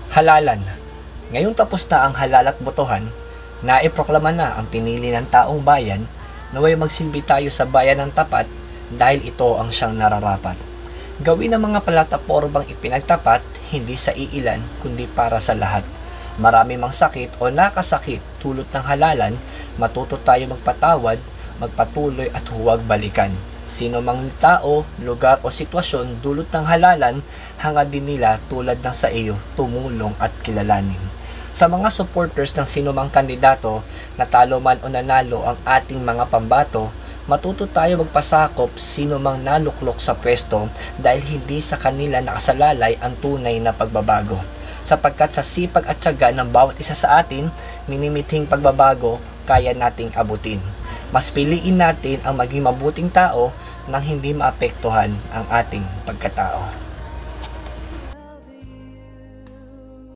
Halalan. Ngayong tapos na ang halal at botohan, naiproklama na ang pinili ng taong bayan, naway magsilbi tayo sa bayan ng tapat dahil ito ang siyang nararapat. Gawin ang mga platapormang ipinagtapat, hindi sa iilan kundi para sa lahat. Marami mang sakit o nakasakit tulot ng halalan, matuto tayo magpatawad, magpatuloy at huwag balikan. Sino mang tao, lugar o sitwasyon dulot ng halalan, hangad din nila tulad ng sa iyo, tumulong at kilalanin. Sa mga supporters ng sino mang kandidato, natalo man o nanalo ang ating mga pambato, matuto tayo magpasakop sino mang naluklok sa pwesto dahil hindi sa kanila nakasalalay ang tunay na pagbabago. Sapagkat sa sipag at tiyaga ng bawat isa sa atin, minimithing pagbabago kaya nating abutin. Mas piliin natin ang maging mabuting tao nang hindi maapektuhan ang ating pagkatao.